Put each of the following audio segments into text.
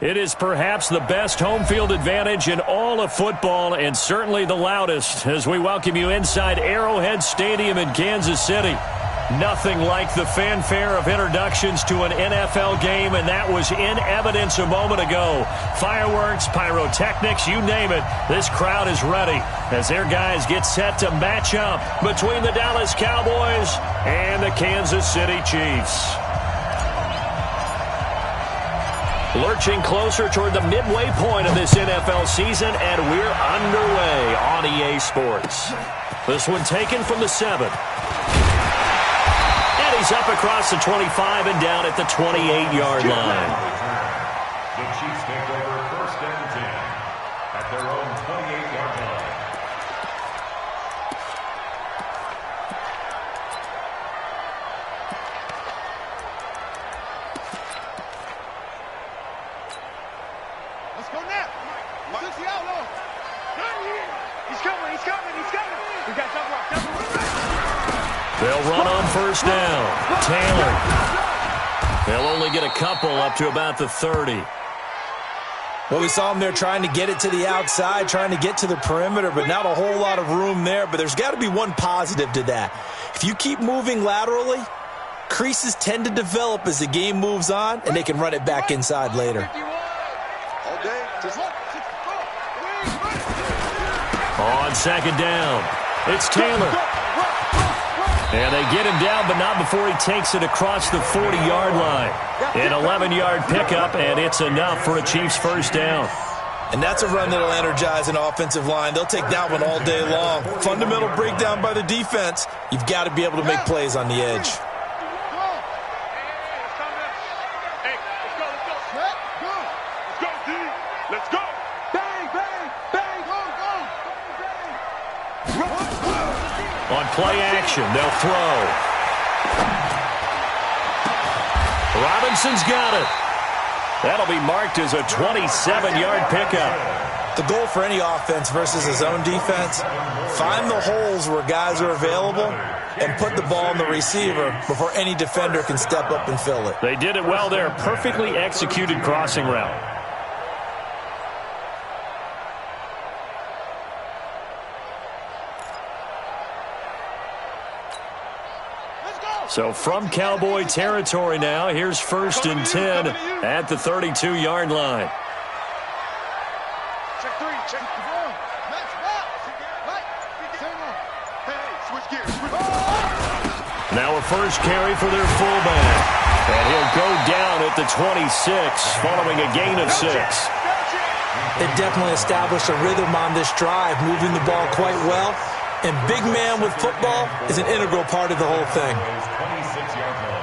It is perhaps the best home field advantage in all of football and certainly the loudest as we welcome you inside Arrowhead Stadium in Kansas City. Nothing like the fanfare of introductions to an NFL game, and that was in evidence a moment ago. Fireworks, pyrotechnics, you name it, this crowd is ready as their guys get set to match up between the Dallas Cowboys and the Kansas City Chiefs. Lurching closer toward the midway point of this NFL season, and we're underway on EA Sports. This one taken from the 7. And he's up across the 25 and down at the 28-yard line. The Chiefs take over 1st and 10 at their own 28-yard line. Let's go now. He's coming. We got double. They'll run on 1st down. Taylor. They'll only get a couple up to about the 30. Well, we saw them there trying to get it to the outside, trying to get to the perimeter, but not a whole lot of room there. But there's got to be one positive to that. If you keep moving laterally, creases tend to develop as the game moves on, and they can run it back inside later. On 2nd down, it's Taylor. And they get him down, but not before he takes it across the 40-yard line. An 11-yard pickup, and it's enough for a Chiefs 1st down. And that's a run that'll energize an offensive line. They'll take that one all day long. Fundamental breakdown by the defense. You've got to be able to make plays on the edge. Let's go. Bang, bang, bang, go. On play action, they'll throw. Robinson's got it. That'll be marked as a 27-yard pickup. The goal for any offense versus his own defense, find the holes where guys are available and put the ball in the receiver before any defender can step up and fill it. They did it well there. Perfectly executed crossing route. So from Cowboy territory now, here's 1st and 10 at the 32-yard line. Check 3, check 4. Switch gears. Now a first carry for their fullback. And he'll go down at the 26 following a gain of 6. They've definitely established a rhythm on this drive, moving the ball quite well. And big man with football is an integral part of the whole thing. 26-yard line.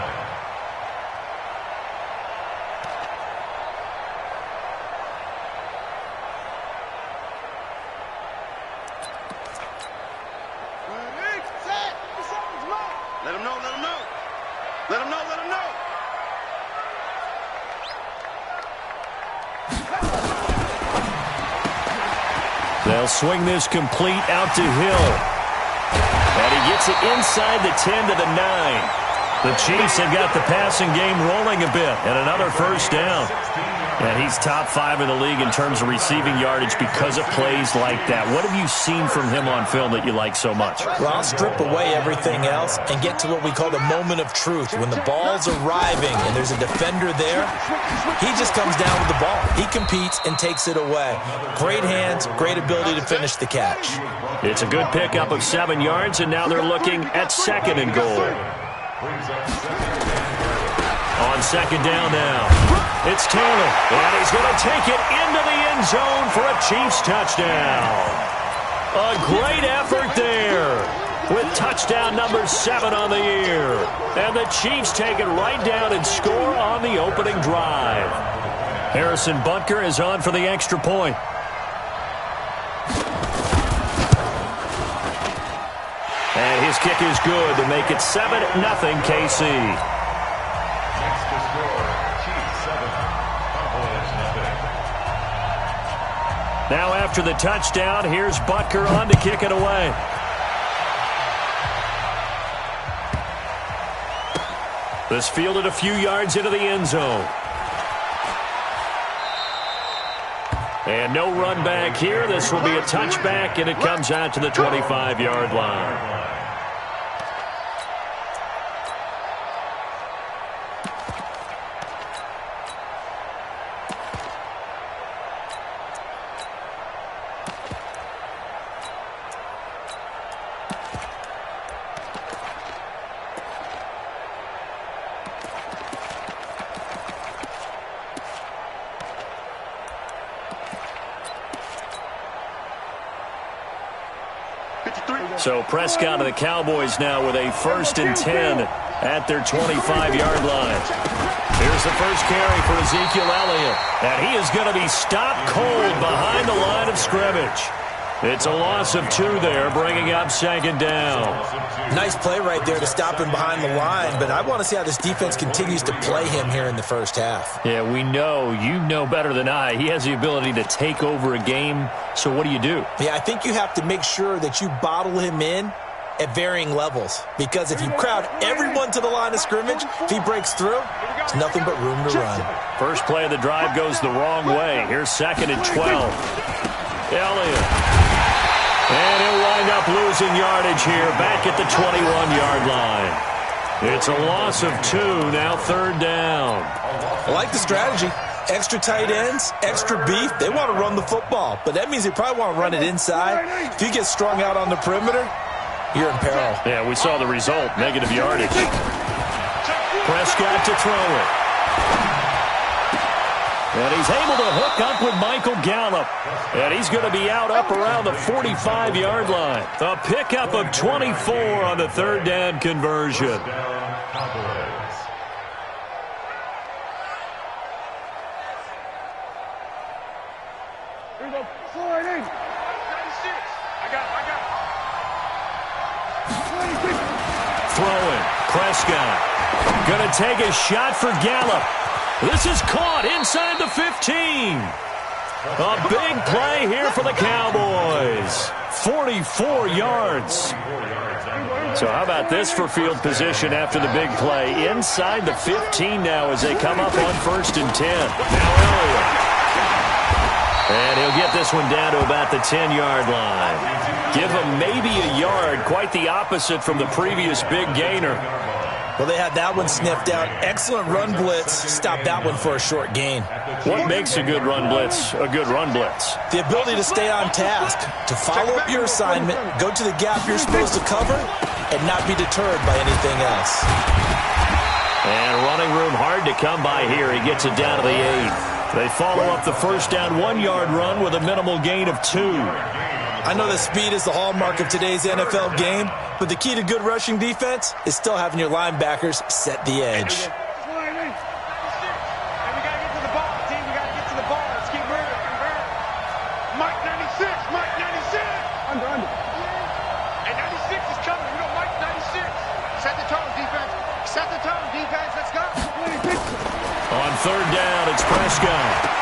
Let him know. They'll swing this complete out to Hill. And he gets it inside the 10 to the 9. The Chiefs have got the passing game rolling a bit, and another 1st down. And he's top 5 in the league in terms of receiving yardage because of plays like that. What have you seen from him on film that you like so much? Well, I'll strip away everything else and get to what we call the moment of truth. When the ball's arriving and there's a defender there, he just comes down with the ball. He competes and takes it away. Great hands, great ability to finish the catch. It's a good pickup of 7 yards, and now they're looking at 2nd and goal. On 2nd down now, it's Taylor, and he's going to take it into the end zone for a Chiefs touchdown. A great effort there with touchdown number 7 on the year. And the Chiefs take it right down and score on the opening drive. Harrison Butker is on for the extra point. And his kick is good to make it 7-0 KC. Next to score, Chiefs 7, Cowboys 0. Now after the touchdown, here's Butker on to kick it away. This fielded a few yards into the end zone. And no run back here. This will be a touchback, and it comes out to the 25-yard line. So Prescott of the Cowboys now with a 1st and 10 at their 25-yard line. Here's the first carry for Ezekiel Elliott. And he is going to be stopped cold behind the line of scrimmage. It's a loss of 2 there, bringing up 2nd down. Nice play right there to stop him behind the line, but I want to see how this defense continues to play him here in the first half. Yeah, we know. You know better than I. He has the ability to take over a game, so what do you do? Yeah, I think you have to make sure that you bottle him in at varying levels, because if you crowd everyone to the line of scrimmage, if he breaks through, there's nothing but room to run. First play of the drive goes the wrong way. Here's 2nd and 12. Elliott. And he'll wind up losing yardage here back at the 21-yard line. It's a loss of 2, now 3rd down. I like the strategy. Extra tight ends, extra beef. They want to run the football, but that means they probably want to run it inside. If you get strung out on the perimeter, you're in peril. Yeah, we saw the result, negative yardage. Prescott to throw it. And he's able to hook up with Michael Gallup. And he's going to be out up around the 45-yard line. A pickup of 24 on the 3rd down conversion. Here we go. Slide in. 96. I got it. Throwing. Prescott. Going to take a shot for Gallup. This is caught inside the 15. A big play here for the Cowboys. 44 yards. So how about this for field position after the big play? Inside the 15 now as they come up on 1st and 10. Now Elliott. And he'll get this one down to about the 10-yard line. Give him maybe a yard, quite the opposite from the previous big gainer. Well, they had that one sniffed out. Excellent run blitz. Stop that one for a short gain. What makes a good run blitz a good run blitz? The ability to stay on task, to follow up your assignment, go to the gap you're supposed to cover, and not be deterred by anything else. And running room hard to come by here. He gets it down to the 8. They follow up the 1st down 1-yard run with a minimal gain of 2. I know that speed is the hallmark of today's NFL game, but the key to good rushing defense is still having your linebackers set the edge. Mike 96, Mike 96. Under. And 96 is coming. We know Mike 96. Set the tone, defense. Set the tone, defense. Let's go. On 3rd down, it's Prescott.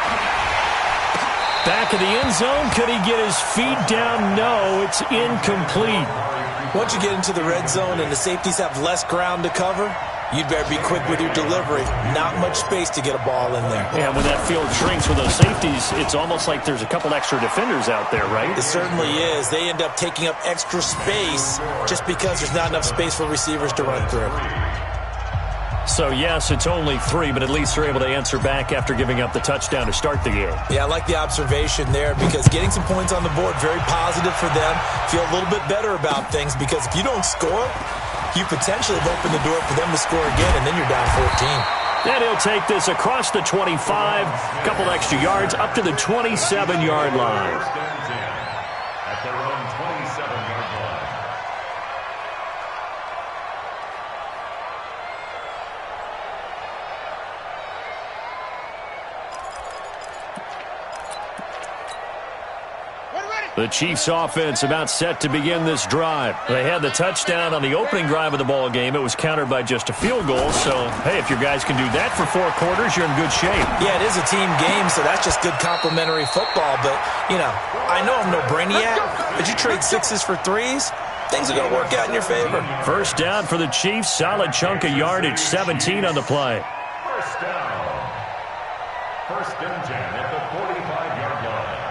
Back of the end zone. Could he get his feet down? No, it's incomplete. Once you get into the red zone and the safeties have less ground to cover, you'd better be quick with your delivery. Not much space to get a ball in there. Yeah, when that field shrinks with those safeties, it's almost like there's a couple extra defenders out there, right? It certainly is. They end up taking up extra space just because there's not enough space for receivers to run through. So, yes, it's only 3, but at least they're able to answer back after giving up the touchdown to start the game. Yeah, I like the observation there because getting some points on the board, very positive for them. Feel a little bit better about things because if you don't score, you potentially have opened the door for them to score again, and then you're down 14. And he'll take this across the 25, a couple extra yards, up to the 27-yard line. At their own 27-yard line. The Chiefs offense about set to begin this drive. They had the touchdown on the opening drive of the ball game. It was countered by just a field goal. So, hey, if your guys can do that for 4 quarters, you're in good shape. Yeah, it is a team game, so that's just good complementary football. But, you know, I know I'm no brainiac, but you trade 6s for 3s, things are going to work out in your favor. First down for the Chiefs. Solid chunk of yardage, 17 on the play. First down. 1st and 10 at the 45-yard line.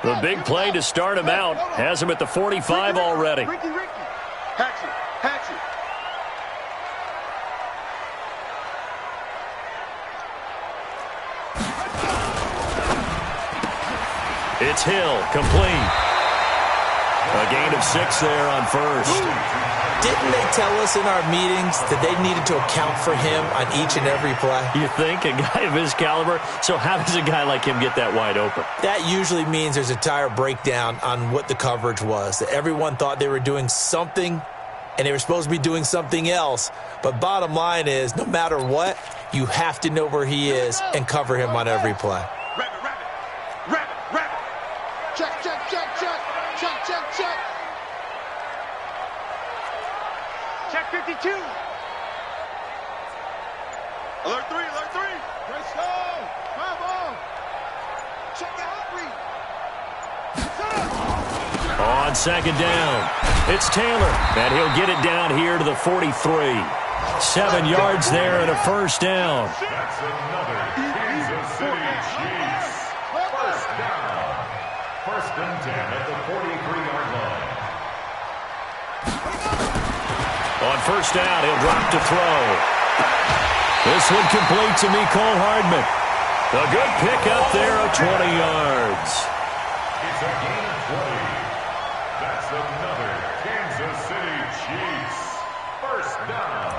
The big play to start him out has him at the 45 already. Ricky. Hatchet. It's Hill, complete. A gain of 6 there on first. Didn't they tell us in our meetings that they needed to account for him on each and every play? You think? A guy of his caliber? So how does a guy like him get that wide open? That usually means there's a tire breakdown on what the coverage was. That everyone thought they were doing something, and they were supposed to be doing something else. But bottom line is, no matter what, you have to know where he is and cover him on every play. Rabbit. Check. Check 52. Alert 3. Let's go. Come on. Check the outreach. On second down, it's Taylor, and he'll get it down here to the 43. 7 yards there and a first down. That's another Kansas City Chiefs. First down. 1st and 10 at the 43-yard line. On first down, he'll drop to throw. This one complete to Mecole Hardman. A good pickup there of 20 yards. It's a gain of 20. That's another Kansas City Chiefs. First down.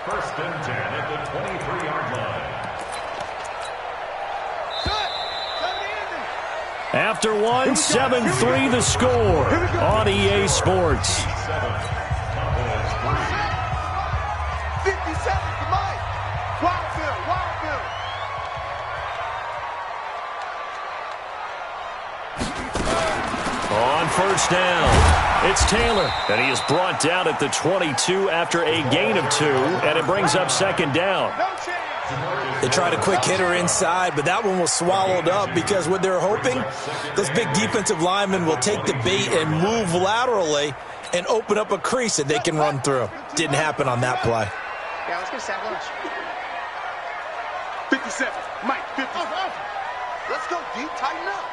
1st and 10 at the 23-yard line. After one, 7-3 the score on EA Sports. 57 to Mike. Wildville. On first down, it's Taylor, and he is brought down at the 22 after a gain of 2, and it brings up second down. No chance. They tried a quick hitter inside, but that one was swallowed up because what they're hoping, those big defensive linemen will take the bait and move laterally and open up a crease that they can run through. Didn't happen on that play. Yeah, let's get sack lunch. 57. Mike, 50. Let's go, D. Tighten up.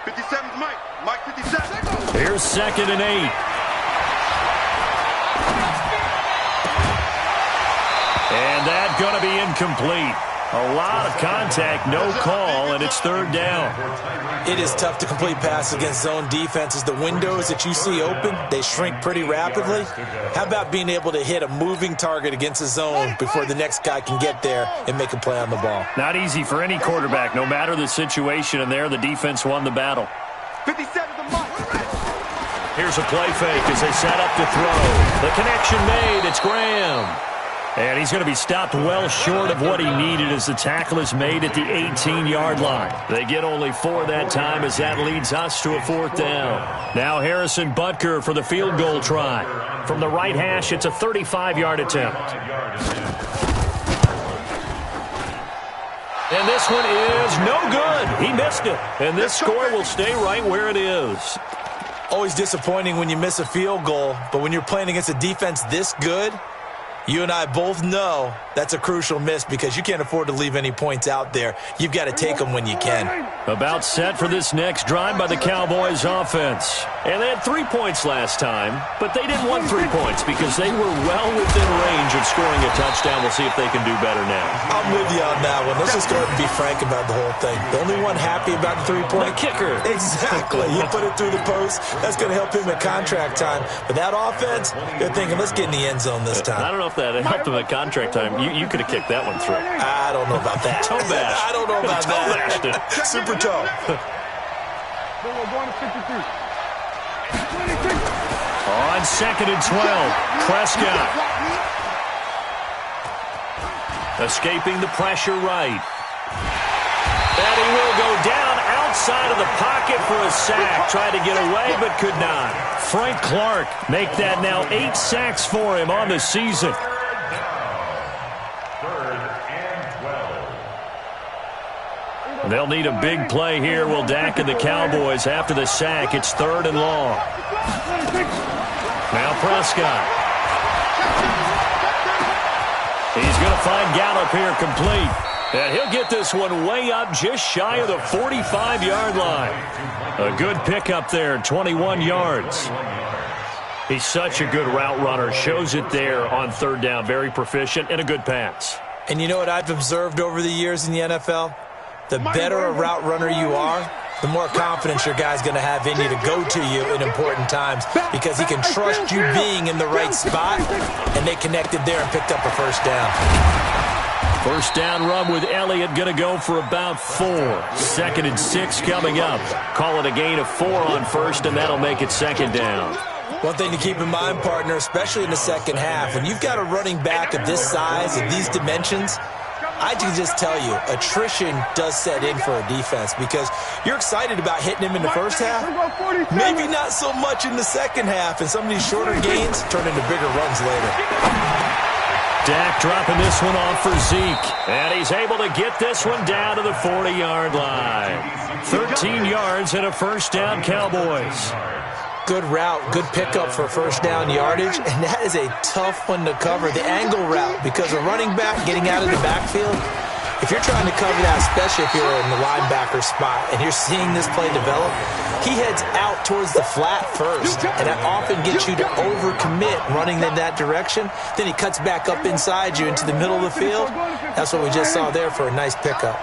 57's Mike. Mike, 57. Here's 2nd and 8. And that's going to be incomplete. A lot of contact, no call, and it's 3rd down. It is tough to complete passes against zone defenses. The windows that you see open, they shrink pretty rapidly. How about being able to hit a moving target against a zone before the next guy can get there and make a play on the ball? Not easy for any quarterback, no matter the situation, and there the defense won the battle. 57 to Mike. Here's a play fake as they set up to throw. The connection made, it's Graham. And he's going to be stopped well short of what he needed as the tackle is made at the 18-yard line. They get only 4 that time as that leads us to a 4th down. Now Harrison Butker for the field goal try. From the right hash, it's a 35-yard attempt. And this one is no good. He missed it. And this score will stay right where it is. Always disappointing when you miss a field goal, but when you're playing against a defense this good, you and I both know that's a crucial miss because you can't afford to leave any points out there. You've got to take them when you can. About set for this next drive by the Cowboys offense. And they had 3 points last time, but they didn't want 3 points because they were well within range of scoring a touchdown. We'll see if they can do better now. I'm with you on that one. Let's just go ahead and be frank about the whole thing. The only one happy about the 3-point? The kicker. Exactly. You put it through the post. That's going to help him at contract time. But that offense, they're thinking, let's get in the end zone this time. I don't know if that helped him at contract time. You could have kicked that one through. I don't know about that. Toe bash. I don't know about Toe that. bashed it. Super toe. We're going to 53. On 2nd and 12, Prescott. Escaping the pressure right. And he will go down outside of the pocket for a sack. Tried to get away, but could not. Frank Clark make that now 8 sacks for him on the season. 3rd and 12. They'll need a big play here. Will Dak and the Cowboys after the sack. It's 3rd and long. Now Prescott. He's going to find Gallup here complete. And he'll get this one way up just shy of the 45-yard line. A good pickup there, 21 yards. He's such a good route runner. Shows it there on third down. Very proficient and a good pass. And you know what I've observed over the years in the NFL? The better a route runner you are, the more confidence your guy's going to have in you to go to you in important times because he can trust you being in the right spot, and they connected there and picked up a first down. First down run with Elliott going to go for about 4. 2nd and 6 coming up. Call it a gain of 4 on first, and that'll make it 2nd down. One thing to keep in mind, partner, especially in the second half, when you've got a running back of this size, of these dimensions, I can just tell you, attrition does set in for a defense because you're excited about hitting him in the first half, maybe not so much in the second half, and some of these shorter gains turn into bigger runs later. Dak dropping this one off for Zeke, and he's able to get this one down to the 40-yard line. 13 yards and a first down, Cowboys. Good route, good pickup for first down yardage, and that is a tough one to cover, the angle route, because a running back getting out of the backfield, if you're trying to cover that, especially if you're in the linebacker spot and you're seeing this play develop, he heads out towards the flat first, and that often gets you to overcommit running in that direction. Then he cuts back up inside you into the middle of the field. That's what we just saw there for a nice pickup.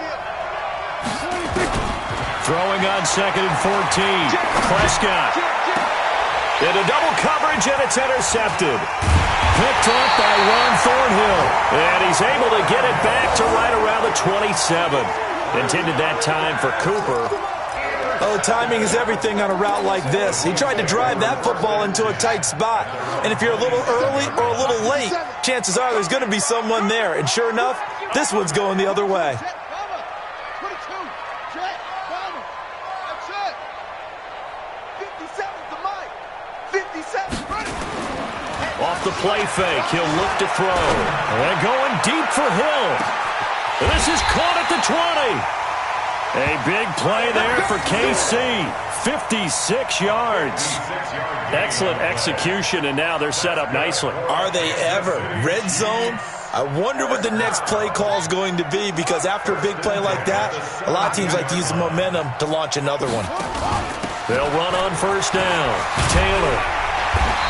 Throwing on 2nd and 14. Prescott. Into double coverage, and it's intercepted. Picked up by Ron Thornhill. And he's able to get it back to right around the 27. Intended that time for Cooper. Oh, timing is everything on a route like this. He tried to drive that football into a tight spot. And if you're a little early or a little late, chances are there's going to be someone there. And sure enough, this one's going the other way. Off the play fake, he'll look to throw. And going deep for Hill. This is caught at the 20. A big play there for KC. 56 yards. Excellent execution, and now they're set up nicely. Are they ever? Red zone? I wonder what the next play call is going to be, because after a big play like that, a lot of teams like to use the momentum to launch another one. They'll run on first down. Taylor.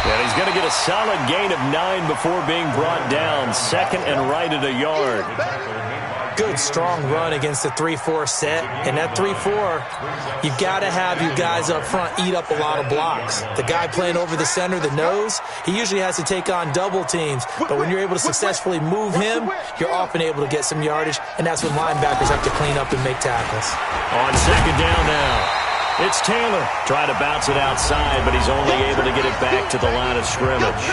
And he's going to get a solid gain of 9 before being brought down. 2nd and right at a yard. Good, strong run against the 3-4 set. And that 3-4, you've got to have you guys up front eat up a lot of blocks. The guy playing over the center, the nose, he usually has to take on double teams. But when you're able to successfully move him, you're often able to get some yardage. And that's when linebackers have to clean up and make tackles. On 2nd down now. It's Taylor trying to bounce it outside, but he's only able to get it back to the line of scrimmage.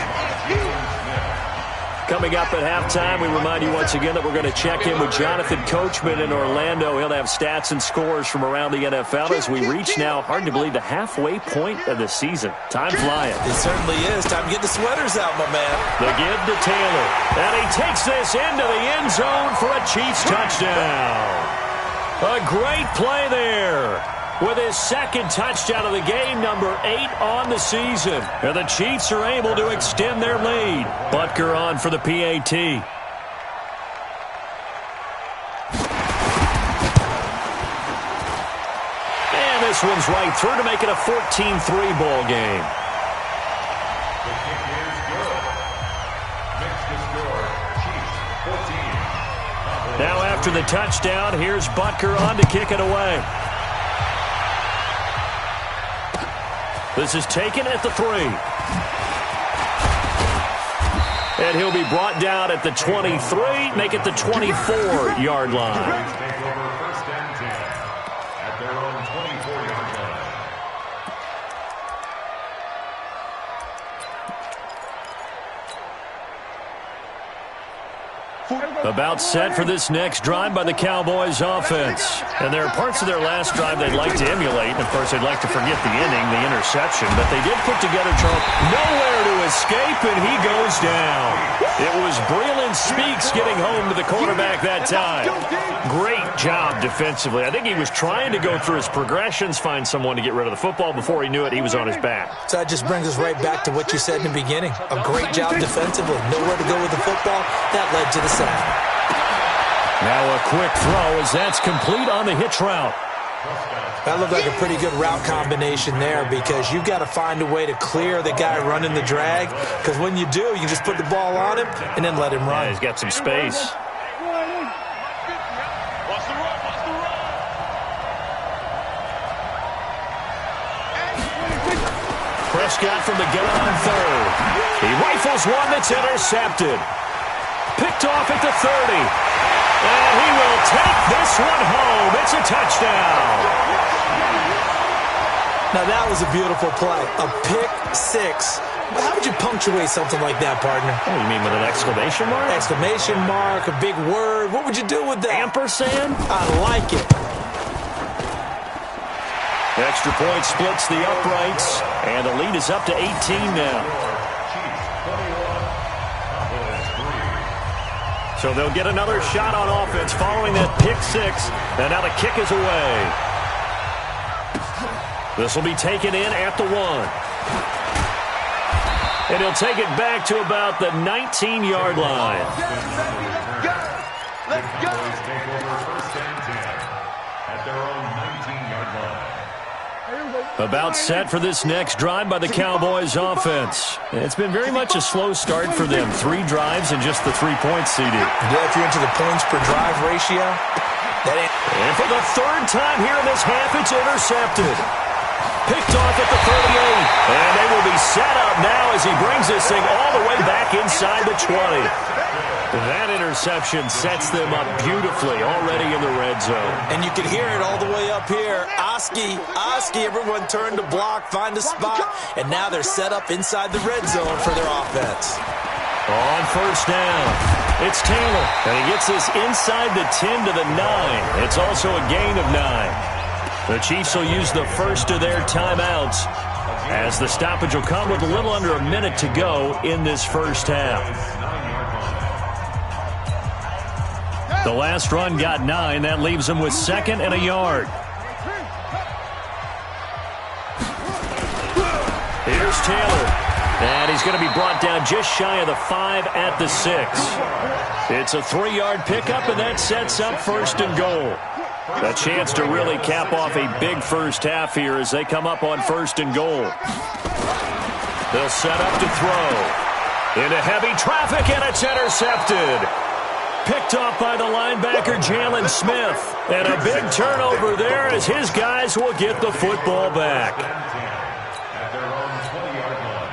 Coming up at halftime, we remind you once again that we're going to check in with Jonathan Coachman in Orlando. He'll have stats and scores from around the NFL as we reach now, hard to believe, the halfway point of the season. Time flying. It certainly is. Time to get the sweaters out, my man. The give to Taylor. And he takes this into the end zone for a Chiefs touchdown. A great play there. With his 2nd touchdown of the game, number 8 on the season. And the Chiefs are able to extend their lead. Butker on for the PAT. And this one's right through to make it a 14-3 ball game. The kick is good. Makes the score, Chiefs 14. Now after the touchdown, here's Butker on to kick it away. This is taken at the 3. And he'll be brought down at the 23, make it the 24-yard line. Take over 1st and 10 at their own 24-yard line. About set for this next drive by the Cowboys offense. And there are parts of their last drive they'd like to emulate. And, of course, they'd like to forget the inning, the interception. But they did put together, Charles, nowhere to escape, and he goes down. It was Breland Speaks getting home to the quarterback that time. Great job defensively. I think he was trying to go through his progressions, find someone to get rid of the football. Before he knew it, he was on his back. So that just brings us right back to what you said in the beginning. A great job defensively. Nowhere to go with the football. That led to the sack. Now a quick throw as that's complete on the hitch route. That looked like a pretty good route combination there because you've got to find a way to clear the guy running the drag, because when you do, you just put the ball on him and then let him run. Yeah, he's got some space. Prescott from the gun on third. He rifles one that's intercepted. Picked off at the 30. And he will take this one home. It's a touchdown. Now, that was a beautiful play. A pick six. How would you punctuate something like that, partner? Oh, you mean with an exclamation mark? Exclamation mark, a big word. What would you do with that? Ampersand? I like it. Extra point splits the uprights, and the lead is up to 18 now. So they'll get another shot on offense following that pick six, and now the kick is away. This will be taken in at the 1. And he'll take it back to about the 19-yard line. Let's go. Cowboys take over first and 10 at their own 19-yard line. About set for this next drive by the Cowboys offense. It's been very much a slow start for them. 3 drives and just the 3 points, CD. Yeah, if you're into the points per drive ratio, that ain't... And for the 3rd time here in this half, it's intercepted. Picked off at the 38. And they will be set up now as he brings this thing all the way back inside the 20. That interception sets them up beautifully already in the red zone. And you can hear it all the way up here. Oski, everyone turned to block, find a spot, and now they're set up inside the red zone for their offense. On first down, it's Taylor, and he gets this inside the 10 to the 9. It's also a gain of 9. The Chiefs will use the first of their timeouts as the stoppage will come with a little under a minute to go in this first half. The last run got 9. That leaves them with 2nd and a yard. Here's Taylor. And he's going to be brought down just shy of the 5 at the 6. It's a 3-yard pickup, and that sets up 1st and goal. A chance to really cap off a big first half here as they come up on 1st and goal. They'll set up to throw. Into heavy traffic, and it's intercepted. Picked off by the linebacker, Jalen Smith. And a big turnover there as his guys will get the football back. At their own 20-yard line.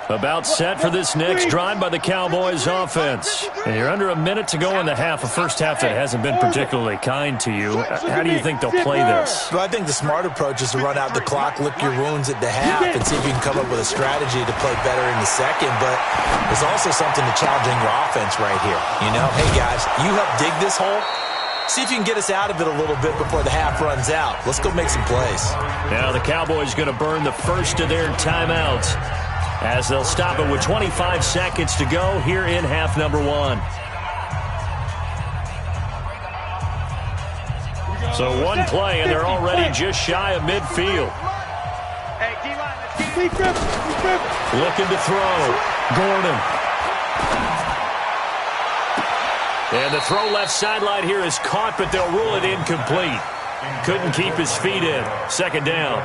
About set for this next drive by the Cowboys offense. And you're under a minute to go in the half, a first half that hasn't been particularly kind to you. How do you think they'll play this? Well, I think the smart approach is to run out the clock, lick your wounds at the half, and see if you can come up with a strategy to play better in the second. But there's also something to challenging your offense right here. You know, hey, guys, you help dig this hole. See if you can get us out of it a little bit before the half runs out. Let's go make some plays. Now the Cowboys going to burn the first of their timeouts as they'll stop it with 25 seconds to go here in half number 1. So one play, and they're already just shy of midfield. Looking to throw. Gordon. And the throw left sideline here is caught, but they'll rule it incomplete. Couldn't keep his feet in. 2nd down.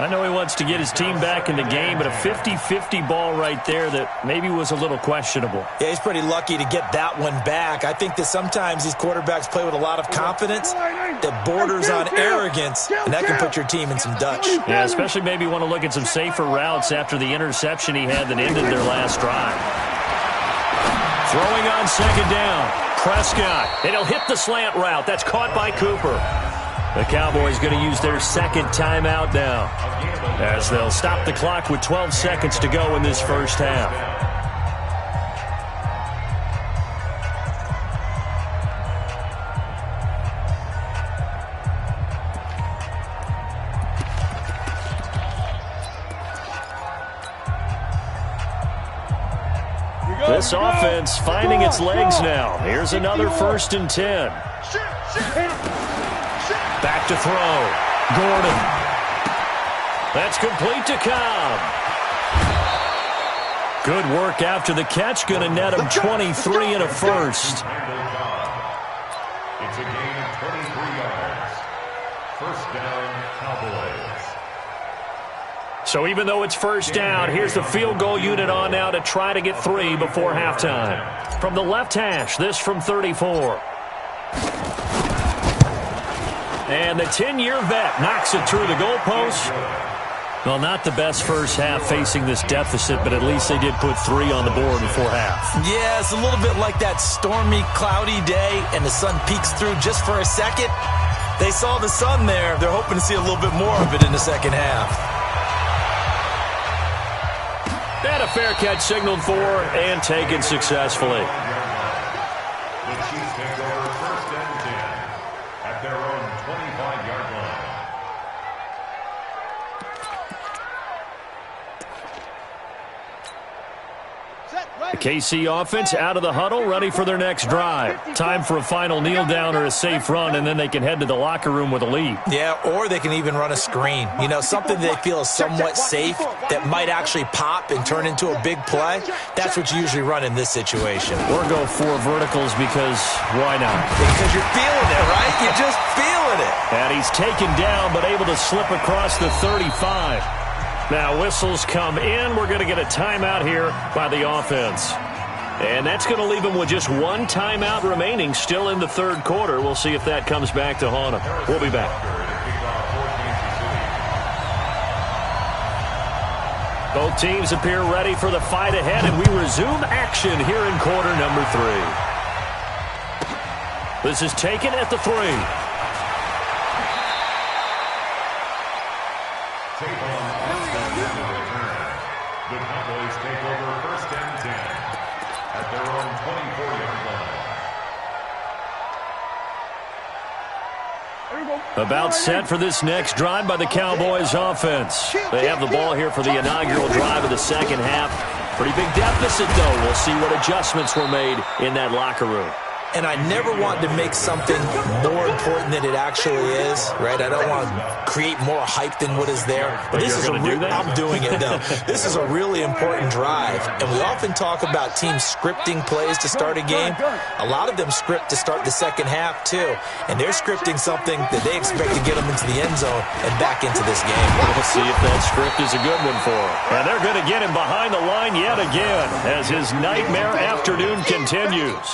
I know he wants to get his team back in the game, but a 50-50 ball right there that maybe was a little questionable. Yeah, he's pretty lucky to get that one back. I think that sometimes these quarterbacks play with a lot of confidence that borders on arrogance, and that can put your team in some Dutch. Yeah, especially maybe want to look at some safer routes after the interception he had that ended their last drive. Throwing on 2nd down. Prescott, and he'll hit the slant route. That's caught by Cooper. The Cowboys going to use their 2nd timeout now as they'll stop the clock with 12 seconds to go in this first half. This offense finding its legs now. Here's another 1st and 10. Back to throw. Gordon. That's complete to Cobb. Good work after the catch. Going to net him 23 and a first. It's a gain of 23 yards. First down, Cowboys. So even though it's first down, here's the field goal unit on now to try to get 3 before halftime. From the left hash, this from 34. And the 10-year vet knocks it through the goalpost. Well, not the best first half facing this deficit, but at least they did put 3 on the board before half. Yeah, it's a little bit like that stormy, cloudy day, and the sun peeks through just for a second. They saw the sun there. They're hoping to see a little bit more of it in the second half. And a fair catch signaled for and taken successfully. The Chiefs take over first and 10 at their own 25-yard line. The KC offense out of the huddle, ready for their next drive. Time for a final kneel down or a safe run, and then they can head to the locker room with a lead. Yeah, or they can even run a screen. You know, something they feel is somewhat safe that might actually pop and turn into a big play. That's what you usually run in this situation. Or go 4 verticals because why not? Because you're feeling it, right? You're just feeling it. And he's taken down but able to slip across the 35. Now whistles come in. We're going to get a timeout here by the offense. And that's going to leave him with just 1 timeout remaining still in the third quarter. We'll see if that comes back to haunt him. We'll be back. Both teams appear ready for the fight ahead, and we resume action here in quarter number 3. This is taken at the 3. The Cowboys take over first and 10 at their own 24-yard line. About set for this next drive by the Cowboys offense. They have the ball here for the inaugural drive of the second half. Pretty big deficit, though. We'll see what adjustments were made in that locker room. And I never want to make something more important than it actually is, right? I don't want to create more hype than what is there. But this is I'm doing it, though. This is a really important drive. And we often talk about teams scripting plays to start a game. A lot of them script to start the second half, too. And they're scripting something that they expect to get them into the end zone and back into this game. We'll see if that script is a good one for him. And they're going to get him behind the line yet again as his nightmare afternoon continues.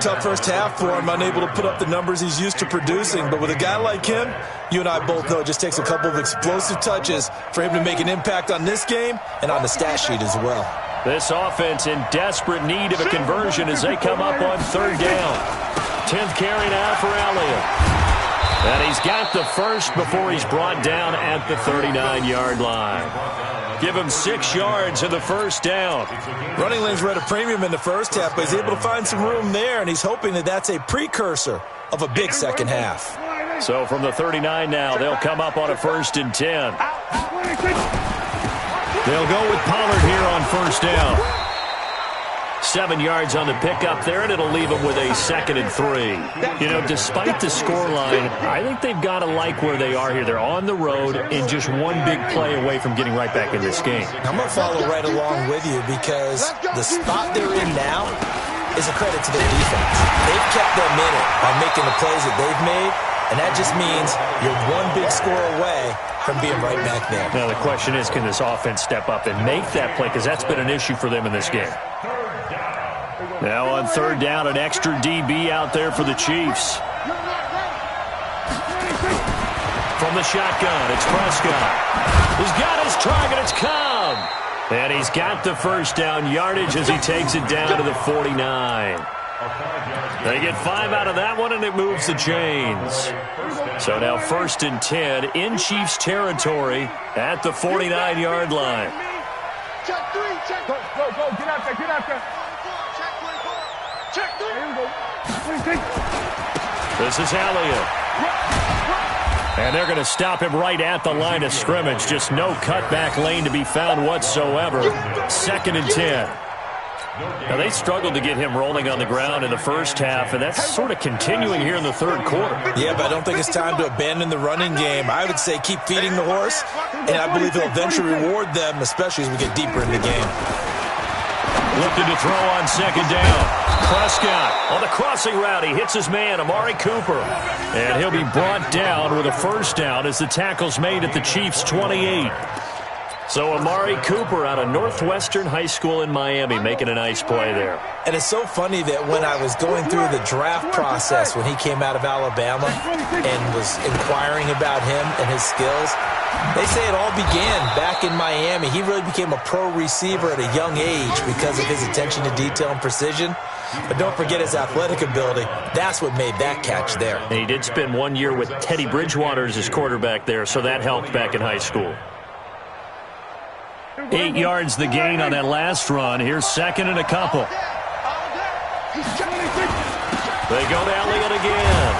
Tough first half for him, unable to put up the numbers he's used to producing. But with a guy like him, you and I both know it just takes a couple of explosive touches for him to make an impact on this game and on the stat sheet as well. This offense in desperate need of a conversion as they come up on third down. 10th carry now for Elliott. And he's got the first before he's brought down at the 39-yard line. Give him 6 yards in the first down. Running lanes were at a premium in the first half, but he's able to find some room there, and he's hoping that that's a precursor of a big second half. So from the 39 now, they'll come up on a 1st and 10. They'll go with Pollard here on first down. 7 yards on the pickup there, and it'll leave them with a 2nd and 3. You know, despite the scoreline, I think they've got to like where they are here. They're on the road and just one big play away from getting right back in this game. I'm going to follow right along with you because the spot they're in now is a credit to their defense. They've kept them in it by making the plays that they've made, and that just means you're one big score away from being right back there. Now, the question is, can this offense step up and make that play? Because that's been an issue for them in this game. Now on third down, an extra DB out there for the Chiefs. From the shotgun, it's Prescott. He's got his target, it's Cobb. And he's got the first down yardage as he takes it down to the 49. They get 5 out of that one, and it moves the chains. So now 1st and 10 in Chiefs territory at the 49-yard line. Check 3, check. Go, get out there, get out there. Check 3. This is Elliott. And they're going to stop him right at the line of scrimmage. Just no cutback lane to be found whatsoever. 2nd and 10. Now, they struggled to get him rolling on the ground in the first half, and that's sort of continuing here in the third quarter. Yeah, but I don't think it's time to abandon the running game. I would say keep feeding the horse, and I believe he'll eventually reward them, especially as we get deeper in the game. Looking to throw on second down. Prescott on the crossing route. He hits his man, Amari Cooper. And he'll be brought down with a first down as the tackle's made at the Chiefs' 28. So Amari Cooper out of Northwestern High School in Miami making a nice play there. And it's so funny that when I was going through the draft process when he came out of Alabama and was inquiring about him and his skills, they say it all began back in Miami. He really became a pro receiver at a young age because of his attention to detail and precision. But don't forget his athletic ability. That's what made that catch there. And he did spend 1 year with Teddy Bridgewater as his quarterback there, so that helped back in high school. 8 yards the gain on that last run. Here's second and a couple. They go to Elliott again.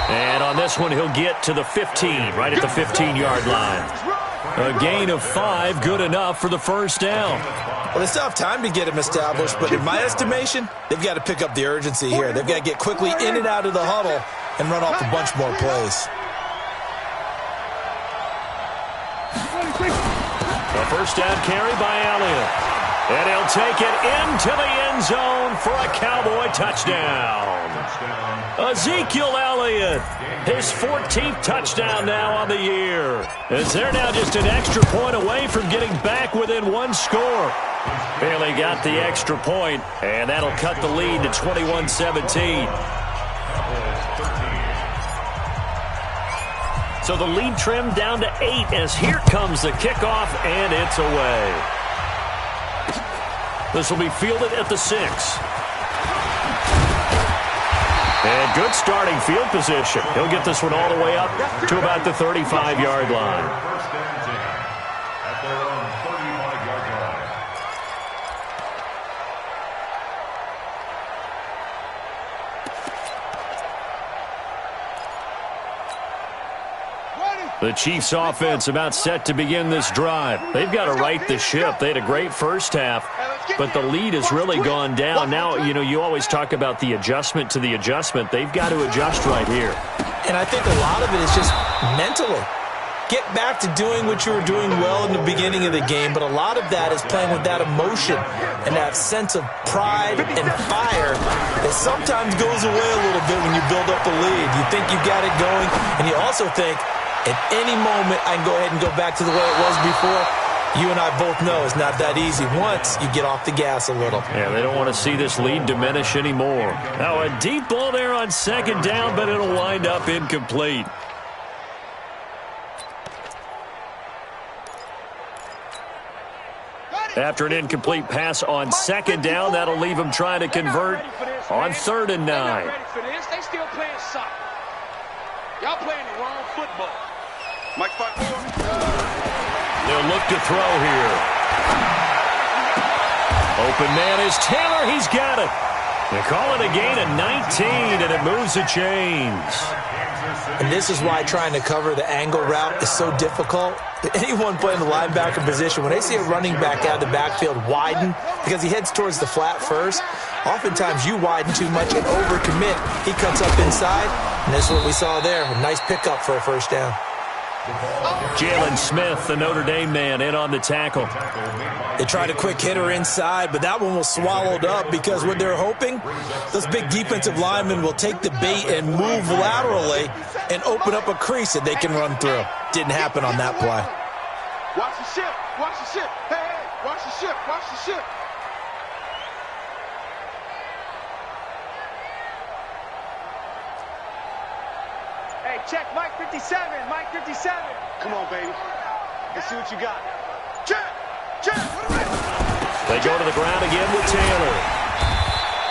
And on this one, he'll get to the 15, right at the 15-yard line. A gain of 5, good enough for the first down. Well, they still have time to get him established, but in my estimation, they've got to pick up the urgency here. They've got to get quickly in and out of the huddle and run off a bunch more plays. The first down carry by Elliott. And he'll take it into the end zone for a Cowboy touchdown. Ezekiel Elliott, his 14th touchdown now on the year. As they're now just an extra point away from getting back within one score. Barely got the extra point, and that'll cut the lead to 21-17. So the lead trimmed down to 8 as here comes the kickoff, and it's away. This will be fielded at the 6. And good starting field position. He'll get this one all the way up to about the 35-yard line. First and 10 at their own 35-yard line. The Chiefs offense about set to begin this drive. They've got to right the ship. They had a great first half, but the lead has really gone down. Now, you know, you always talk about the adjustment to the adjustment. They've got to adjust right here. And I think a lot of it is just mentally. Get back to doing what you were doing well in the beginning of the game, but a lot of that is playing with that emotion and that sense of pride and fire that sometimes goes away a little bit when you build up a lead. You think you've got it going, and you also think, at any moment, I can go ahead and go back to the way it was before. You and I both know it's not that easy once you get off the gas a little. Yeah, they don't want to see this lead diminish anymore. Now, a deep ball there on second down, but it'll wind up incomplete. After an incomplete pass on second down, that'll leave them trying to convert on 3rd and 9. They still playing soccer. Y'all playing the wrong football. Mike, they'll look to throw here. Open man is Taylor. He's got it. They call it a gain of 19, and it moves the chains. And this is why trying to cover the angle route is so difficult. Anyone playing the linebacker position, when they see a running back out of the backfield widen, because he heads towards the flat first, oftentimes you widen too much and overcommit. He cuts up inside, and this is what we saw there. A nice pickup for a first down. Jalen Smith, the Notre Dame man, in on the tackle. They tried a quick hitter inside, but that one was swallowed up because what they're hoping, those big defensive linemen will take the bait and move laterally and open up a crease that they can run through. Didn't happen on that play. Watch the ship. Watch the ship. Hey, watch the ship. Watch the ship. Hey, check Mike 57. Mike 57. Come on, baby. Let's see what you got. Check. Check. They go to the ground again with Taylor.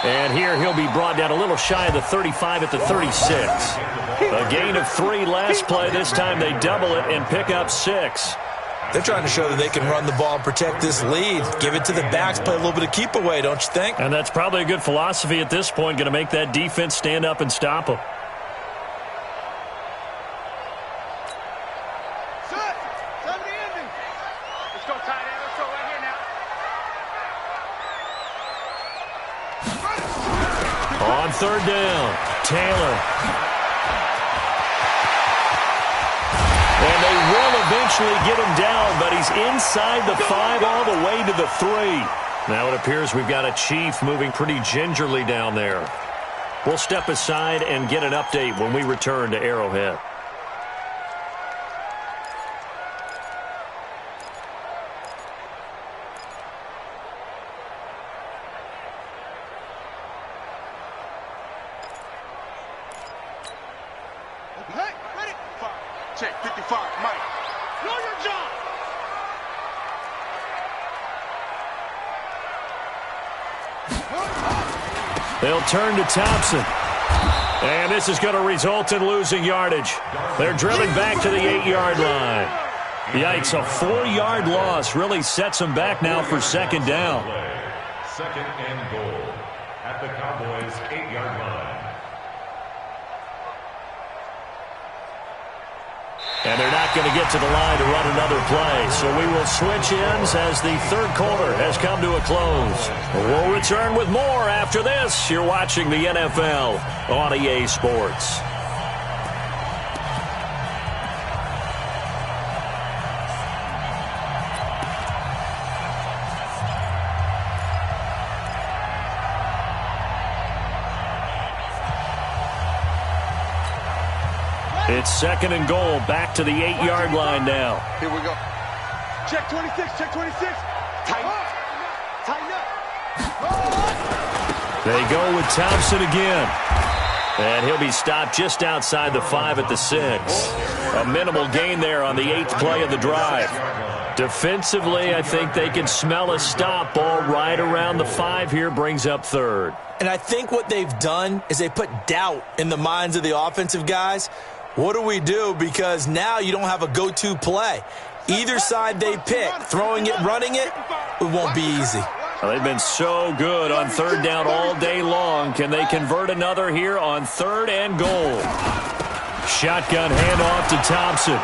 And here he'll be brought down a little shy of the 35 at the 36. A gain of 3 last play. This time they double it and pick up 6. They're trying to show that they can run the ball and protect this lead. Give it to the backs, play a little bit of keep away, don't you think? And that's probably a good philosophy at this point, going to make that defense stand up and stop them. On third down, Taylor. And they will eventually get him down, but he's inside the 5 all the way to the 3. Now it appears we've got a Chief moving pretty gingerly down there. We'll step aside and get an update when we return to Arrowhead. Hey, ready? Check 55, Mike. Know your job. They'll turn to Thompson. And this is going to result in losing yardage. They're driven back to the 8-yard line. Yikes, a 4-yard loss really sets them back now for second down. Second and goal at the Cowboys' 8-yard line. And they're not going to get to the line to run another play. So we will switch ends as the third quarter has come to a close. We'll return with more after this. You're watching the NFL on EA Sports. It's second and goal, back to the 8-yard line now. Here we go. Check 26, check 26. Tighten up. Tighten up. They go with Thompson again. And he'll be stopped just outside the 5 at the 6. A minimal gain there on the 8th play of the drive. Defensively, I think they can smell a stop. Ball right around the 5 here, brings up third. And I think what they've done is they put doubt in the minds of the offensive guys. What do we do? Because now you don't have a go-to play. Either side they pick, throwing it, running it, it won't be easy. Well, they've been so good on third down all day long. Can they convert another here on third and goal? Shotgun handoff to Thompson.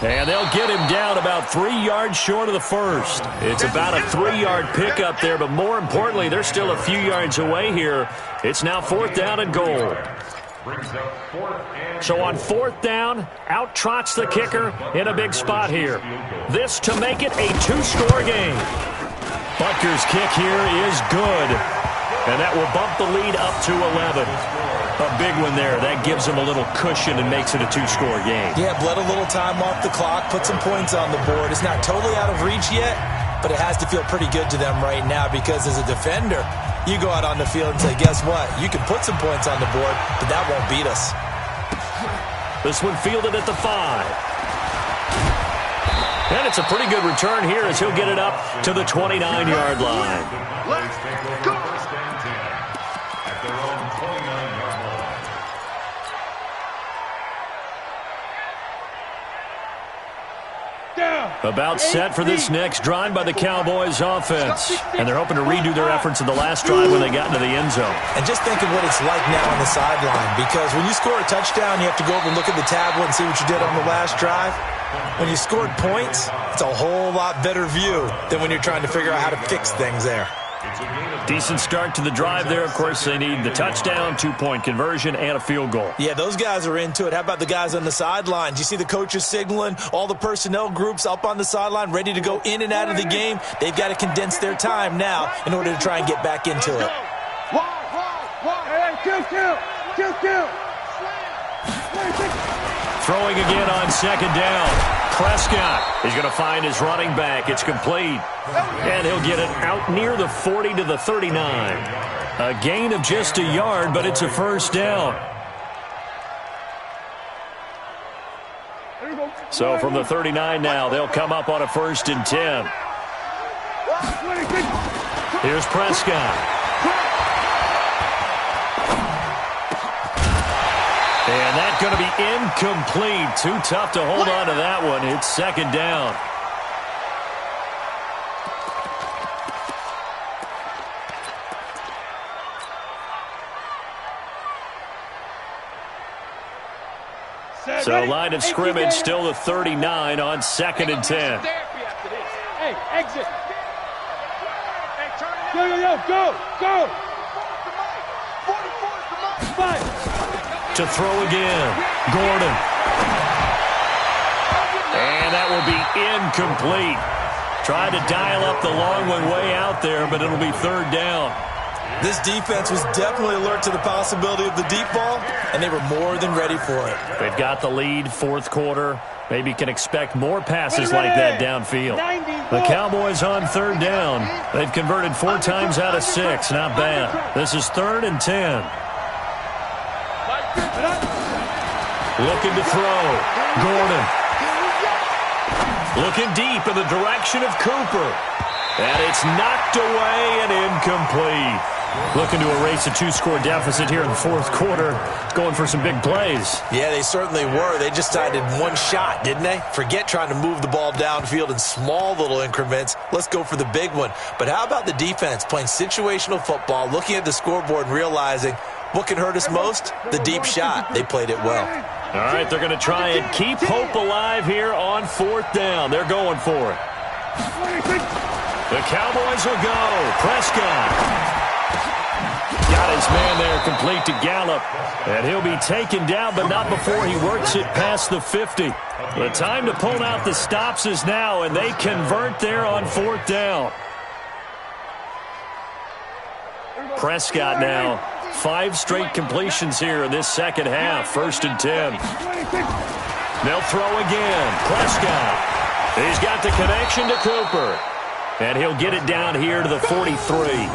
And they'll get him down about 3 yards short of the first. It's about a 3-yard pickup there, but more importantly, they're still a few yards away here. It's now fourth down and goal. So on fourth down, out trots the kicker in a big spot here. This to make it a 2-score game. Butker's kick here is good. And that will bump the lead up to 11. A big one there. That gives them a little cushion and makes it a 2-score game. Yeah, bled a little time off the clock, put some points on the board. It's not totally out of reach yet, but it has to feel pretty good to them right now because as a defender, you go out on the field and say, guess what? You can put some points on the board, but that won't beat us. This one fielded at the 5. And it's a pretty good return here as he'll get it up to the 29-yard line. Let's take over first and 10 at their own 29-yard line. About set for this next drive by the Cowboys offense. And they're hoping to redo their efforts in the last drive when they got into the end zone. And just think of what it's like now on the sideline, because when you score a touchdown, you have to go over and look at the tablet and see what you did on the last drive. When you scored points, it's a whole lot better view than when you're trying to figure out how to fix things there. Decent start to the drive there. Of course, they need the touchdown, 2-point conversion, and a field goal. Yeah, those guys are into it. How about the guys on the sidelines? You see the coaches signaling, all the personnel groups up on the sideline ready to go in and out of the game. They've got to condense their time now in order to try and get back into it. Kill. Throwing again on second down. Prescott is going to find his running back. It's complete. And he'll get it out near the 40 to the 39. A gain of just a yard, but it's a first down. So from the 39 now, they'll come up on a 1st and 10. Here's Prescott. And that's going to be incomplete. Too tough to hold on to that one. It's second down. So line of scrimmage still the 39 on 2nd and 10. Hey, exit. Go. To throw again. Gordon. And that will be incomplete. Tried to dial up the long one way out there, but it'll be third down. This defense was definitely alert to the possibility of the deep ball, and they were more than ready for it. They've got the lead, fourth quarter. Maybe can expect more passes like that downfield. The Cowboys on third down. They've converted 4 times out of 6. Not bad. This is 3rd and 10. Looking to throw. Gordon. Looking deep in the direction of Cooper. And it's knocked away and incomplete. Looking to erase a 2-score deficit here in the fourth quarter. Going for some big plays. Yeah, they certainly were. They just decided one shot, didn't they? Forget trying to move the ball downfield in small little increments. Let's go for the big one. But how about the defense playing situational football, looking at the scoreboard and realizing what can hurt us most? The deep shot. They played it well. All right, they're going to try and keep hope alive here on 4th down. They're going for it. The Cowboys will go. Prescott. Got his man there complete to Gallup. And he'll be taken down, but not before he works it past the 50. The time to pull out the stops is now, and they convert there on 4th down. Prescott now. 5 straight completions here in this second half. 1st and 10. They'll throw again. Prescott. He's got the connection to Cooper. And he'll get it down here to the 43.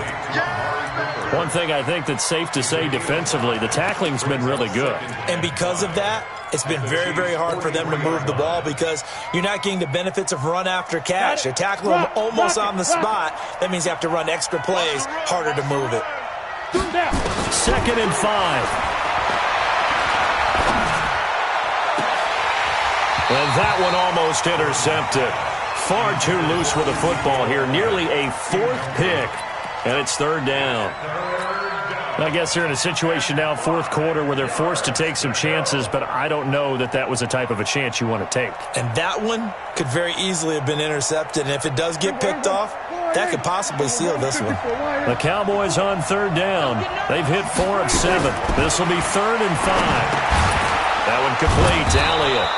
One thing I think that's safe to say defensively, the tackling's been really good. And because of that, it's been very, very hard for them to move the ball because you're not getting the benefits of run after catch. They tackle them almost on the spot. That means you have to run extra plays, harder to move it. 2nd and 5. And that one almost intercepted. Far too loose with the football here. Nearly a 4th pick. And it's 3rd down. I guess they're in a situation now, 4th quarter, where they're forced to take some chances, but I don't know that that was the type of a chance you want to take. And that one could very easily have been intercepted. And if it does get picked off, that could possibly seal this one. The Cowboys on 3rd down. They've hit 4 of 7. This will be 3rd and 5. That one complete to Elliott.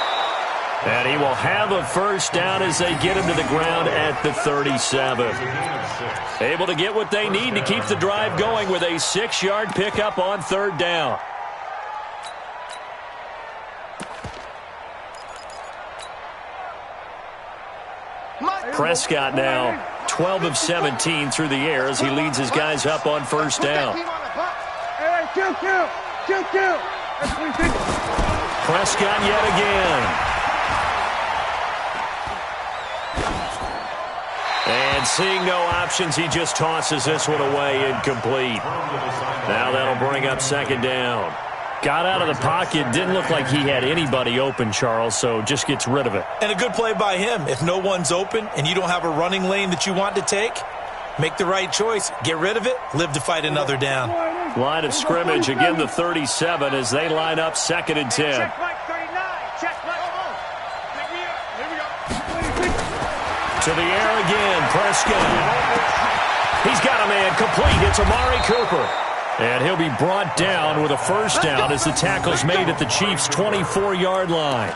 And he will have a 1st down as they get him to the ground at the 37. Able to get what they need to keep the drive going with a 6-yard pickup on 3rd down. Prescott now 12 of 17 through the air as he leads his guys up on 1st down. Prescott yet again. And seeing no options, he just tosses this one away, incomplete. Now that'll bring up 2nd down. Got out of the pocket, didn't look like he had anybody open, Charles, so just gets rid of it. And a good play by him. If no one's open and you don't have a running lane that you want to take, make the right choice. Get rid of it, live to fight another down. Line of scrimmage, again the 37 as they line up 2nd and 10. To the air again, Prescott. He's got a man complete. It's Amari Cooper. And he'll be brought down with a 1st down as the tackle's made at the Chiefs' 24-yard line.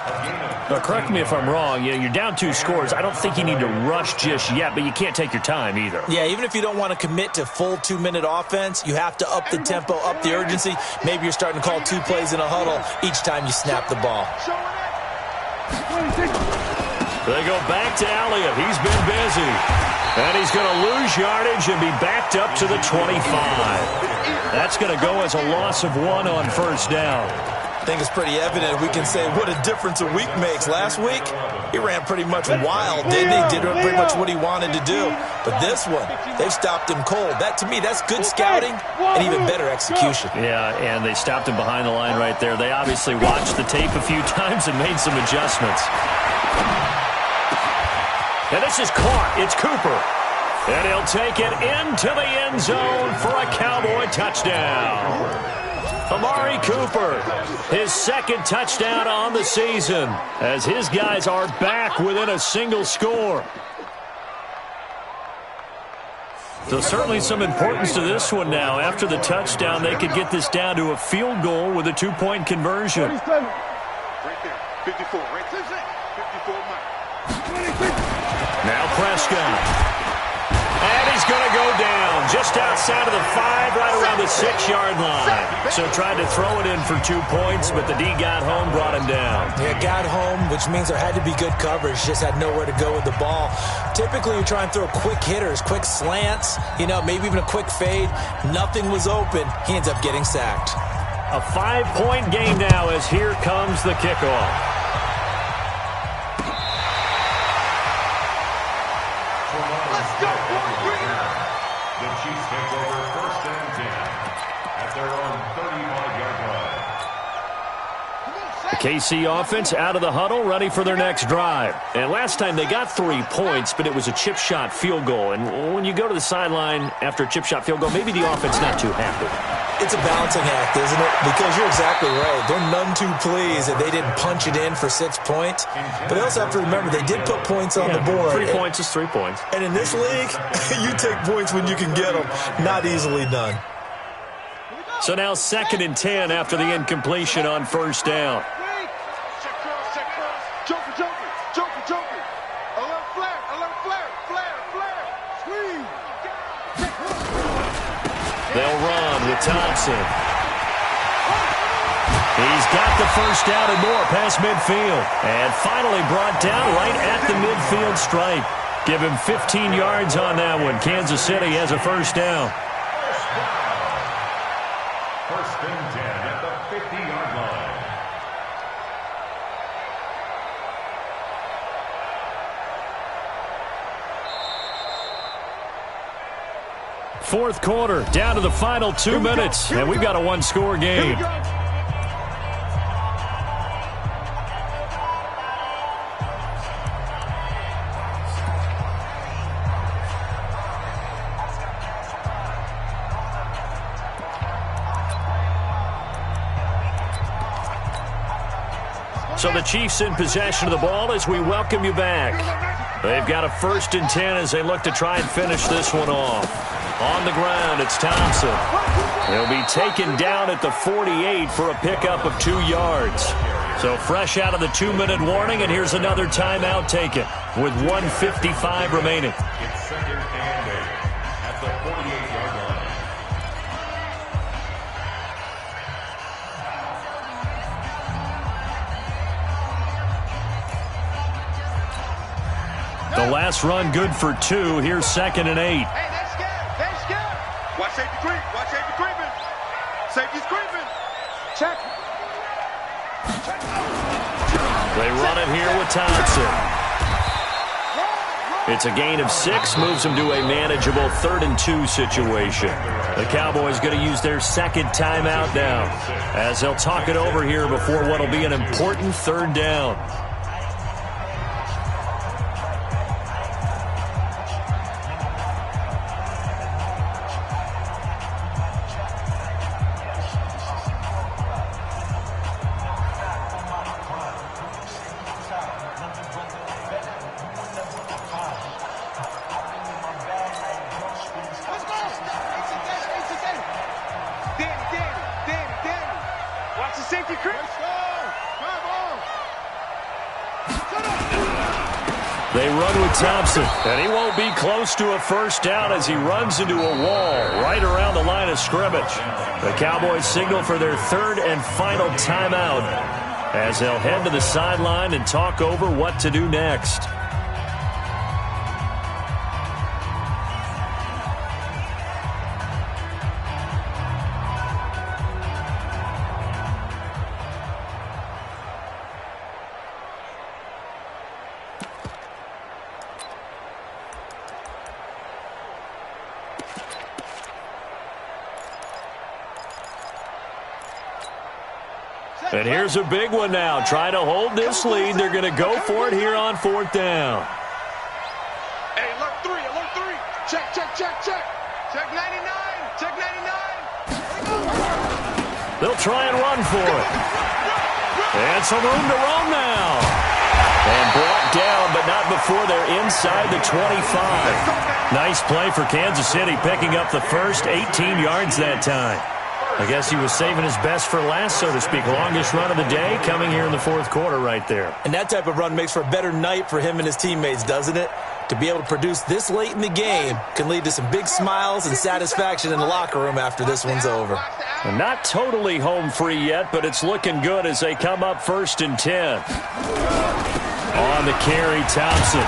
Now, correct me if I'm wrong. You're down 2 scores. I don't think you need to rush just yet, but you can't take your time either. Yeah, even if you don't want to commit to full 2-minute offense, you have to up the tempo, up the urgency. Maybe you're starting to call 2 plays in a huddle each time you snap the ball. They go back to Elliott. He's been busy. And he's going to lose yardage and be backed up to the 25. That's going to go as a loss of 1 on 1st down. I think it's pretty evident. We can say what a difference a week makes. Last week, he ran pretty much wild, didn't he? Did pretty much what he wanted to do. But this one, they've stopped him cold. That, to me, that's good scouting and even better execution. Yeah, and they stopped him behind the line right there. They obviously watched the tape a few times and made some adjustments. And this is caught. It's Cooper. And he'll take it into the end zone for a Cowboy touchdown. Amari Cooper, his 2nd touchdown on the season as his guys are back within a single score. So certainly some importance to this one now. After the touchdown, they could get this down to a field goal with a 2-point conversion. Right there. 54, right there. 54, Mike. Now Prescott. And he's going to go down just outside of the 5, right around the 6-yard line. So tried to throw it in for 2 points, but the D got home, brought him down. Yeah, got home, which means there had to be good coverage. Just had nowhere to go with the ball. Typically, you try and throw quick hitters, quick slants, maybe even a quick fade. Nothing was open. He ends up getting sacked. A 5-point game now as here comes the kickoff. The Chiefs take over 1st and 10 at their own 35-yard line. The KC offense out of the huddle, ready for their next drive. And last time they got 3 points, but it was a chip shot field goal. And when you go to the sideline after a chip shot field goal, maybe the offense not too happy. It's a balancing act, isn't it? Because you're exactly right. They're none too pleased that they didn't punch it in for 6 points. But they also have to remember they did put points on the board. 3 points is 3 points. And in this league, you take points when you can get them. Not easily done. So now 2nd and 10 after the incompletion on 1st down. Check cross. Joker. Alert flare. Squeeze. They'll run with Thompson. He's got the 1st down and more past midfield. And finally brought down right at the midfield stripe. Give him 15 yards on that one. Kansas City has a 1st down. 1st and 10 at the 50-yard line. Fourth quarter, down to the final 2 minutes, and we've got a 1-score game. So the Chiefs in possession of the ball as we welcome you back. They've got a 1st and 10 as they look to try and finish this one off. On the ground, it's Thompson. He'll be taken down at the 48 for a pickup of 2 yards. So fresh out of the 2-minute warning, and here's another timeout taken with 1:55 remaining. It's 2nd and 8 at the 48-yard line. The last run good for 2. Here's 2nd and 8. Hey, they're scared. Watch safety creeping. Safety's creeping. Check. They run it here with Thompson. It's a gain of 6, moves them to a manageable 3rd and 2 situation. The Cowboys going to use their 2nd timeout now as they'll talk it over here before what will be an important 3rd down. They run with Thompson, and he won't be close to a 1st down as he runs into a wall right around the line of scrimmage. The Cowboys signal for their 3rd and final timeout as they'll head to the sideline and talk over what to do next. And here's a big one now. Trying to hold this lead. They're going to go for it here on 4th down. Hey, alert 3. Check. Check 99. They'll try and run for it. And some room to roam now. And brought down, but not before they're inside the 25. Nice play for Kansas City, picking up the first 18 yards that time. I guess he was saving his best for last, so to speak. Longest run of the day coming here in the fourth quarter right there. And that type of run makes for a better night for him and his teammates, doesn't it? To be able to produce this late in the game can lead to some big smiles and satisfaction in the locker room after this one's over. And not totally home free yet, but it's looking good as they come up 1st and 10. On the carry, Thompson.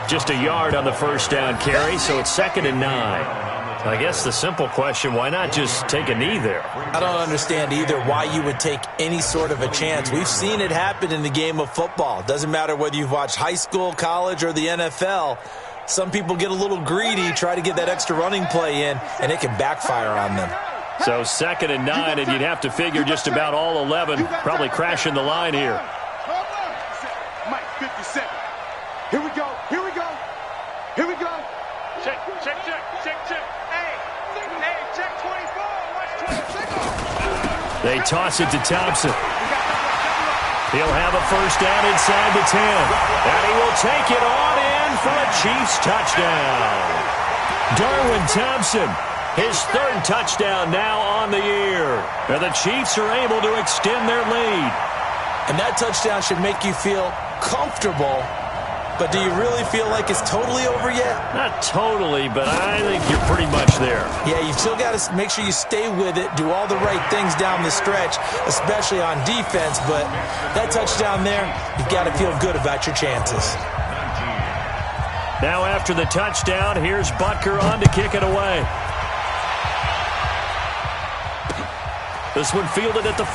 Just a yard on the first down carry, so it's 2nd and 9. I guess the simple question, why not just take a knee there? I don't understand either why you would take any sort of a chance. We've seen it happen in the game of football. Doesn't matter whether you've watched high school, college, or the NFL. Some people get a little greedy, try to get that extra running play in, and it can backfire on them. So 2nd and 9, and you'd have to figure just about all 11 probably crashing the line here. Mike, 57. Here we go. Here we go. Here we go. Check, check, check, check, check. Hey, check 24. Watch 26. They toss it to Thompson. He'll have a first down inside the 10. And he will take it on in for a Chiefs touchdown. Darwin Thompson, his 3rd touchdown now on the year. And the Chiefs are able to extend their lead. And that touchdown should make you feel comfortable. But do you really feel like it's totally over yet? Not totally, but I think you're pretty much there. Yeah, you've still got to make sure you stay with it, do all the right things down the stretch, especially on defense. But that touchdown there, you've got to feel good about your chances. Now after the touchdown, here's Butker on to kick it away. This one fielded at the 5.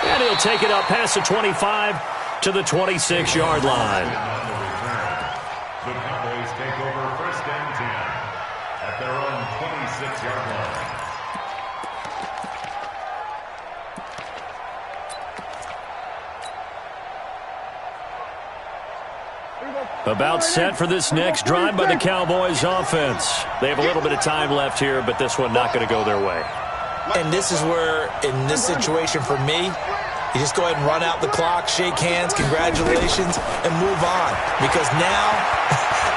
And he'll take it up past the 25 to the 26-yard line. The Cowboys take over 1st and 10 at their own 26-yard line. About set for this next drive by the Cowboys offense. They have a little bit of time left here, but this one not going to go their way. And this is where, in this situation for me, you just go ahead and run out the clock, shake hands, congratulations, and move on. Because now,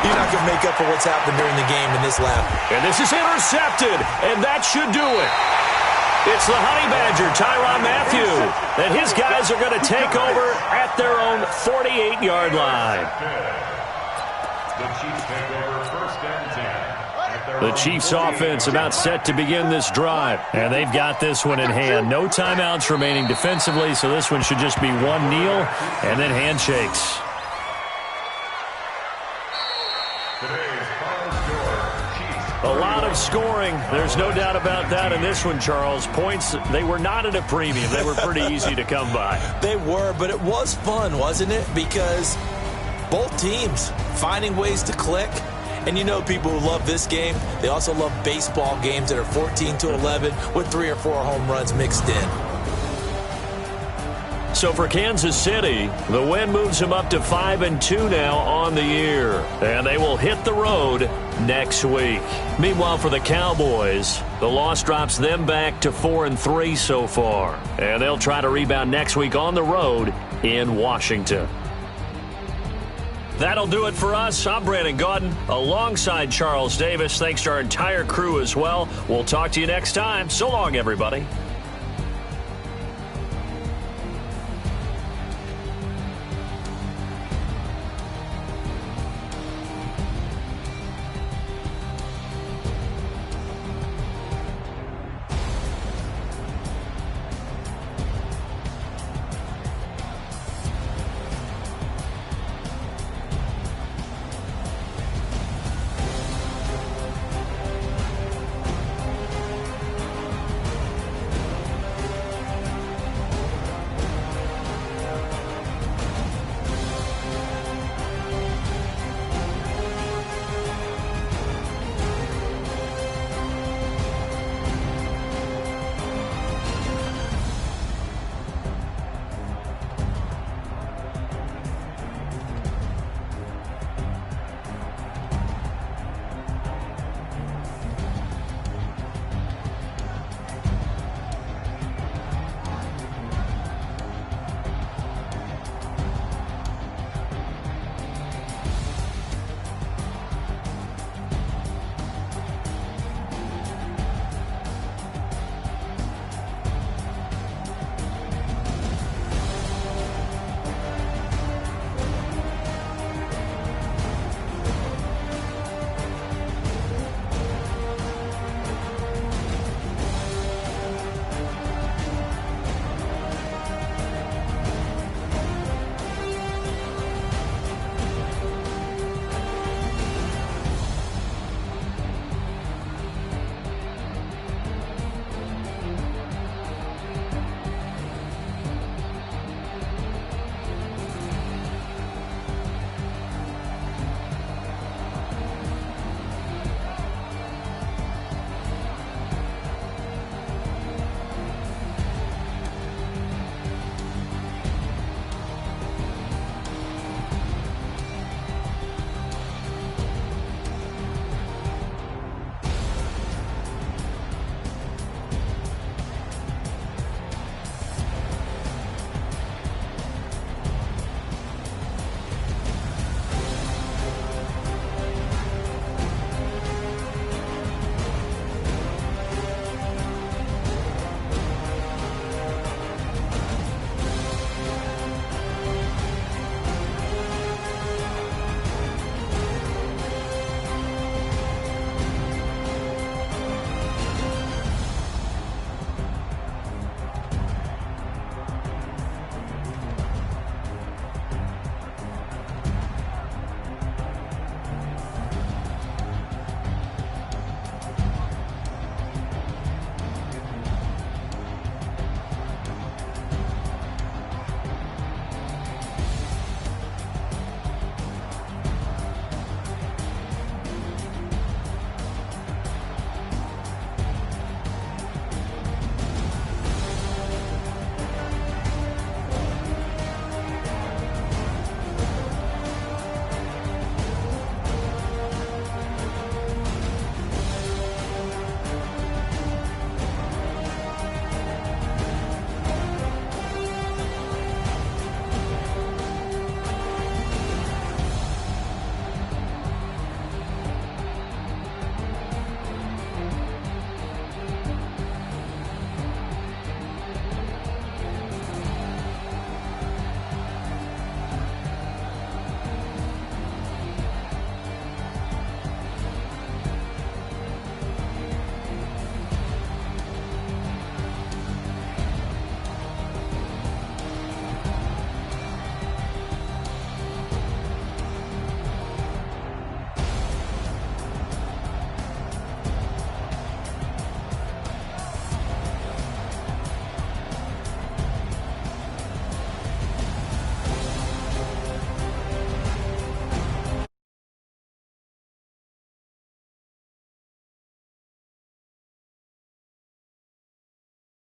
you're not going to make up for what's happened during the game in this lap. And this is intercepted, and that should do it. It's the Honey Badger, Tyrann Mathieu, and his guys are going to take over at their own 48-yard line. The Chiefs take over 1st and 10. The Chiefs offense about set to begin this drive. And they've got this one in hand. No timeouts remaining defensively, so this one should just be one kneel and then handshakes. A lot of scoring. There's no doubt about that in this one, Charles. Points, they were not at a premium. They were pretty easy to come by. They were, but it was fun, wasn't it? Because both teams finding ways to click. And you know people who love this game, they also love baseball games that are 14-11 with 3 or 4 home runs mixed in. So for Kansas City, the win moves them up to 5-2 now on the year. And they will hit the road next week. Meanwhile, for the Cowboys, the loss drops them back to 4-3 so far. And they'll try to rebound next week on the road in Washington. That'll do it for us. I'm Brandon Gaudin alongside Charles Davis. Thanks to our entire crew as well. We'll talk to you next time. So long, everybody.